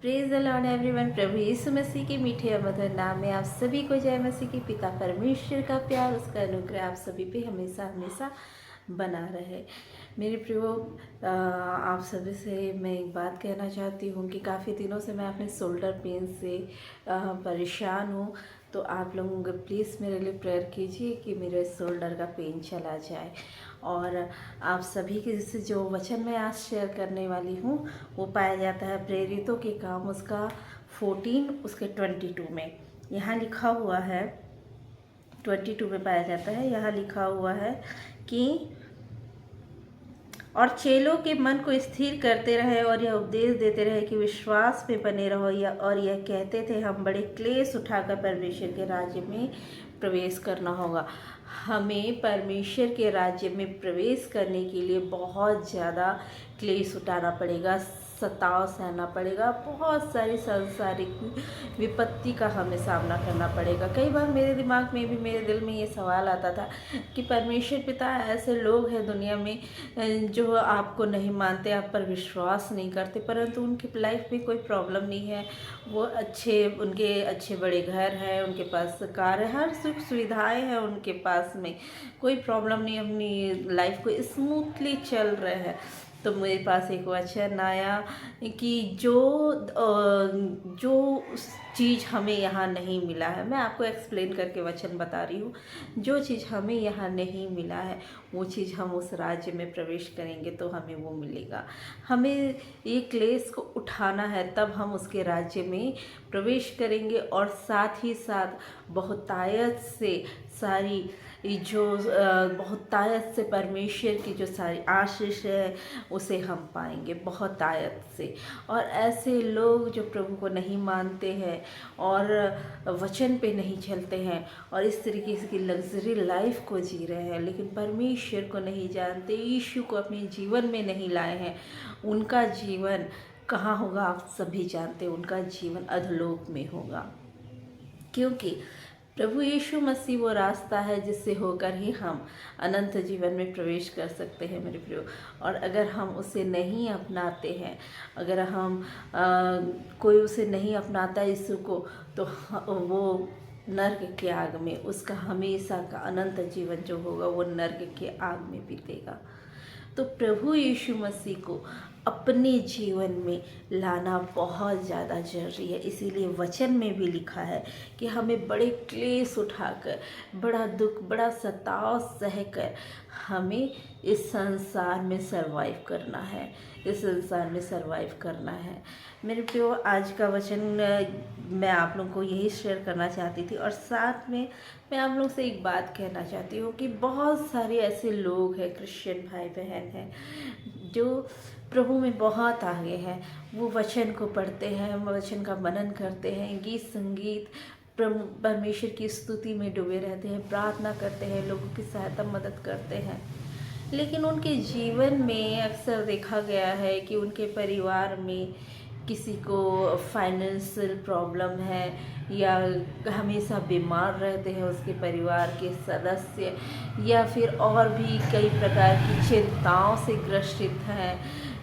Praise the lord everyone. प्रभु यीशु मसीह के मीठे और मधुर नाम में आप सभी को जय मसीह के पिता परमेश्वर का प्यार, उसका अनुग्रह आप सभी पे हमेशा हमेशा बना रहे। मेरे प्रियो, आप सभी से मैं एक बात कहना चाहती हूँ कि काफ़ी दिनों से मैं अपने शोल्डर पेन से परेशान हूँ। तो आप लोग प्लीज़ मेरे लिए प्रेयर कीजिए कि मेरे शोल्डर का पेन चला जाए। और आप सभी के से जो वचन मैं आज शेयर करने वाली हूँ वो पाया जाता है प्रेरितों के काम उसका 14 उसके 22 में। यहाँ लिखा हुआ है 22 में पाया जाता है, यहाँ लिखा हुआ है कि और चेलों के मन को स्थिर करते रहे और यह उपदेश देते रहे कि विश्वास में बने रहो, और यह कहते थे हम बड़े क्लेश उठाकर परमेश्वर के राज्य में प्रवेश करना होगा। हमें परमेश्वर के राज्य में प्रवेश करने के लिए बहुत ज़्यादा क्लेश उठाना पड़ेगा, सताव सहना पड़ेगा, बहुत सारी सांसारिक विपत्ति का हमें सामना करना पड़ेगा। कई बार मेरे दिमाग में भी, मेरे दिल में ये सवाल आता था कि परमेश्वर पिता, ऐसे लोग हैं दुनिया में जो आपको नहीं मानते, आप पर विश्वास नहीं करते, परंतु उनकी लाइफ में कोई प्रॉब्लम नहीं है, वो उनके अच्छे बड़े घर हैं, उनके पास कार है, हर सुख सुविधाएं हैं उनके पास में, कोई प्रॉब्लम नहीं, अपनी लाइफ को स्मूथली चल रहे हैं। तो मेरे पास एक वचन आया कि जो चीज़ हमें यहाँ नहीं मिला है, मैं आपको एक्सप्लेन करके वचन बता रही हूँ। जो चीज़ हमें यहाँ नहीं मिला है वो चीज़ हम उस राज्य में प्रवेश करेंगे तो हमें वो मिलेगा। हमें ये क्लेश को उठाना है, तब हम उसके राज्य में प्रवेश करेंगे। और साथ ही साथ बहुतायत से सारी बहुतायत से परमेश्वर की जो सारी आशीष है उसे हम पाएंगे बहुतायत से। और ऐसे लोग जो प्रभु को नहीं मानते हैं और वचन पे नहीं चलते हैं और इस तरीके की लग्जरी लाइफ को जी रहे हैं, लेकिन परमेश्वर को नहीं जानते, यीशु को अपने जीवन में नहीं लाए हैं, उनका जीवन कहाँ होगा आप सभी जानते हैं, उनका जीवन अधोलोक में होगा। क्योंकि प्रभु यीशु मसीह वो रास्ता है जिससे होकर ही हम अनंत जीवन में प्रवेश कर सकते हैं मेरे प्रियो। और अगर हम उसे नहीं अपनाते हैं, अगर हम कोई उसे नहीं अपनाता यीशु को, तो वो नर्क के आग में, उसका हमेशा का अनंत जीवन जो होगा वो नर्क के आग में बीतेगा। तो प्रभु यीशु मसीह को अपने जीवन में लाना बहुत ज़्यादा जरूरी है। इसीलिए वचन में भी लिखा है कि हमें बड़े क्लेश उठाकर, बड़ा दुख, बड़ा सताव सहकर हमें इस संसार में सरवाइव करना है, इस संसार में सरवाइव करना है। मेरे प्रियो, आज का वचन मैं आप लोगों को यही शेयर करना चाहती थी। और साथ में मैं आप लोग से एक बात कहना चाहती हूँ कि बहुत सारे ऐसे लोग हैं, क्रिश्चियन भाई बहन हैं, जो प्रभु में बहुत आगे हैं। वो वचन को पढ़ते हैं, वचन का मनन करते हैं, गीत संगीत परमेश्वर की स्तुति में डूबे रहते हैं, प्रार्थना करते हैं, लोगों की सहायता मदद करते हैं, लेकिन उनके जीवन में अक्सर देखा गया है कि उनके परिवार में किसी को फाइनेंशियल प्रॉब्लम है या हमेशा बीमार रहते हैं उसके परिवार के सदस्य, या फिर और भी कई प्रकार की चिंताओं से ग्रसित हैं,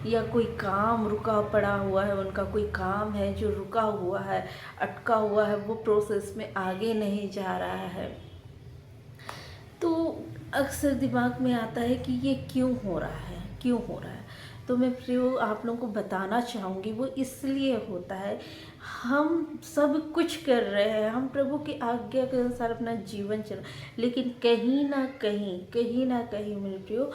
या कोई काम रुका पड़ा हुआ है, उनका कोई काम है जो रुका हुआ है, अटका हुआ है, वो प्रोसेस में आगे नहीं जा रहा है। तो अक्सर दिमाग में आता है कि ये क्यों हो रहा है, क्यों हो रहा है। तो मैं प्रियो आप लोगों को बताना चाहूँगी, वो इसलिए होता है, हम सब कुछ कर रहे हैं, हम प्रभु की आज्ञा के अनुसार अपना जीवन चला, लेकिन कहीं ना कहीं मेरे प्रियो,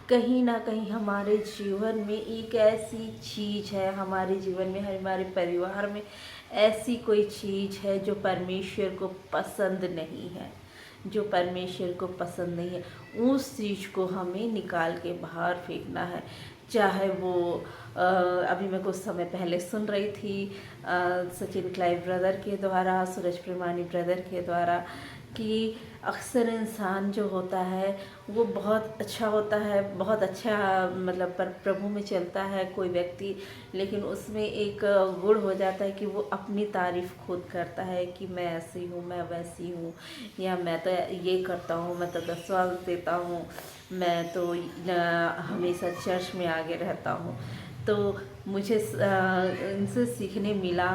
कहीं ना कहीं हमारे जीवन में एक ऐसी चीज़ है, हमारे जीवन में, हमारे परिवार में ऐसी कोई चीज़ है जो परमेश्वर को पसंद नहीं है, जो परमेश्वर को पसंद नहीं है। उस चीज़ को हमें निकाल के बाहर फेंकना है। चाहे वो अभी मैं कुछ समय पहले सुन रही थी सचिन क्लाइव ब्रदर के द्वारा, सूरज प्रेमानी ब्रदर के द्वारा, कि अक्सर इंसान जो होता है वो बहुत अच्छा होता है, बहुत अच्छा मतलब प्रभु में चलता है कोई व्यक्ति, लेकिन उसमें एक गुण हो जाता है कि वो अपनी तारीफ़ खुद करता है कि मैं ऐसी हूँ, मैं वैसी हूँ, या मैं तो ये करता हूँ, मैं तो 10वां देता हूँ, मैं तो हमेशा चर्च में आगे रहता हूँ। तो मुझे इनसे सीखने मिला,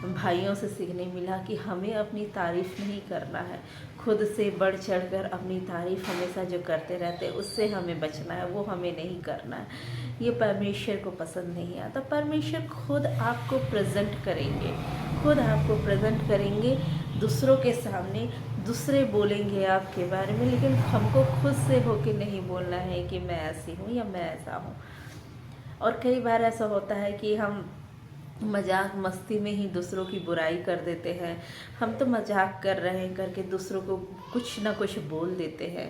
भाइयों से सीखने मिला कि हमें अपनी तारीफ़ नहीं करना है। खुद से बढ़ चढ़कर अपनी तारीफ़ हमेशा जो करते रहते हैं उससे हमें बचना है, वो हमें नहीं करना है। ये परमेश्वर को पसंद नहीं आता। परमेश्वर खुद आपको प्रेजेंट करेंगे, खुद आपको प्रेजेंट करेंगे दूसरों के सामने। दूसरे बोलेंगे आपके बारे में, लेकिन हमको खुद से होके नहीं बोलना है कि मैं ऐसी हूँ या मैं ऐसा हूँ। और कई बार ऐसा होता है कि हम मजाक मस्ती में ही दूसरों की बुराई कर देते हैं। हम तो मजाक कर रहे हैं करके दूसरों को कुछ ना कुछ बोल देते हैं।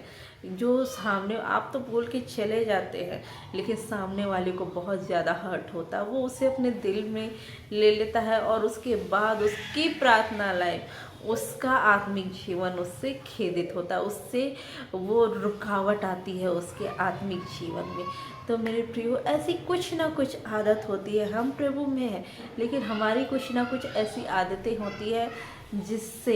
जो सामने आप तो बोल के चले जाते हैं, लेकिन सामने वाले को बहुत ज़्यादा हर्ट होता है। वो उसे अपने दिल में ले लेता है और उसके बाद उसकी प्रार्थना लाइफ, उसका आत्मिक जीवन उससे खेदित होता है, उससे वो रुकावट आती है उसके आत्मिक जीवन में। तो मेरे प्रियो, ऐसी कुछ ना कुछ आदत होती है। हम प्रभु में हैं, लेकिन हमारी कुछ ना कुछ ऐसी आदतें होती है जिससे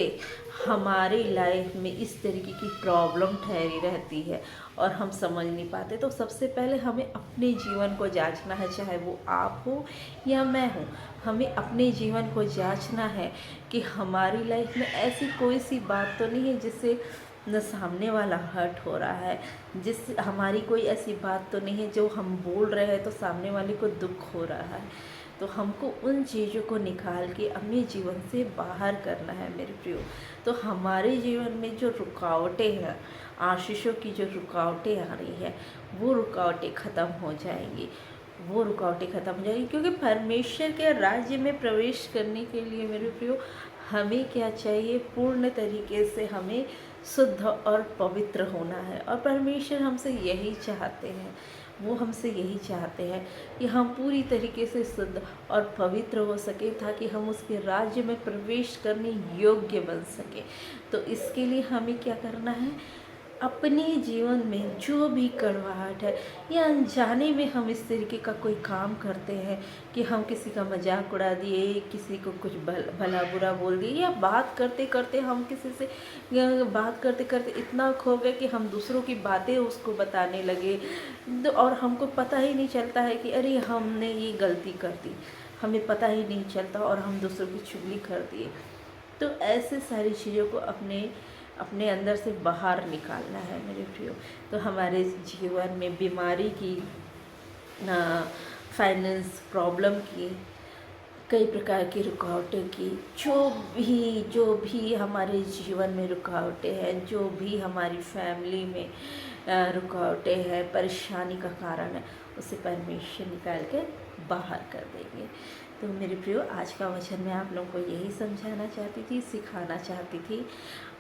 हमारी लाइफ में इस तरीके की प्रॉब्लम ठहरी रहती है और हम समझ नहीं पाते। तो सबसे पहले हमें अपने जीवन को जांचना है, चाहे वो आप हो या मैं हूँ। हमें अपने जीवन को जांचना है कि हमारी लाइफ में ऐसी कोई सी बात तो नहीं है जिससे न सामने वाला हर्ट हो रहा है, जिस हमारी कोई ऐसी बात तो नहीं है जो हम बोल रहे हैं तो सामने वाले को दुख हो रहा है। तो हमको उन चीज़ों को निकाल के अपने जीवन से बाहर करना है मेरे प्रियो। तो हमारे जीवन में जो रुकावटें हैं, आशीषों की जो रुकावटें आ रही है, वो रुकावटें ख़त्म हो जाएंगी, वो रुकावटें ख़त्म हो जाएगी। क्योंकि परमेश्वर के राज्य में प्रवेश करने के लिए मेरे प्रियो हमें क्या चाहिए? पूर्ण तरीके से हमें शुद्ध और पवित्र होना है। और परमेश्वर हमसे यही चाहते हैं, वो हमसे यही चाहते हैं कि हम पूरी तरीके से शुद्ध और पवित्र हो सके, ताकि हम उसके राज्य में प्रवेश करने योग्य बन सके। तो इसके लिए हमें क्या करना है? अपने जीवन में जो भी कड़वाहट है या अनजाने में हम इस तरीके का कोई काम करते हैं कि हम किसी का मजाक उड़ा दिए, किसी को कुछ भला बुरा बोल दिए, या बात करते करते हम किसी से बात करते करते इतना खो गए कि हम दूसरों की बातें उसको बताने लगे, और हमको पता ही नहीं चलता है कि अरे हमने ये गलती कर दी, हमें पता ही नहीं चलता और हम दूसरों की चुगली कर दिए। तो ऐसे सारी चीज़ों को अपने अंदर से बाहर निकालना है मेरे प्रियो। तो हमारे जीवन में बीमारी की, फाइनेंस प्रॉब्लम की, कई प्रकार की रुकावटें की, जो भी हमारे जीवन में रुकावटें हैं, जो भी हमारी फैमिली में रुकावटें हैं, परेशानी का कारण है, उसे परमेश्वर निकाल के बाहर कर देंगे। तो मेरे प्रियो, आज का वचन मैं आप लोगों को यही समझाना चाहती थी, सिखाना चाहती थी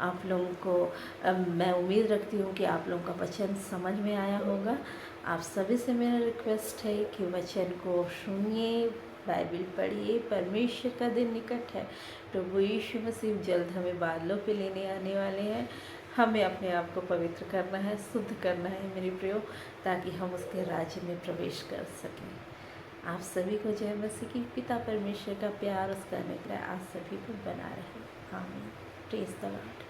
आप लोगों को। मैं उम्मीद रखती हूँ कि आप लोगों का वचन समझ में आया होगा। आप सभी से मेरा रिक्वेस्ट है कि वचन को सुनिए, बाइबल पढ़िए। परमेश्वर का दिन निकट है। प्रभु यीशु मसीह जल्द हमें बादलों पे लेने आने वाले हैं। हमें अपने आप को पवित्र करना है, शुद्ध करना है मेरे प्रियो, ताकि हम उसके राज्य में प्रवेश कर सकें। आप सभी को जय मसीह की। पिता परमेश्वर का प्यार, उसका अनुग्रह आप सभी को बना रहे। आमीन। Praise the Lord.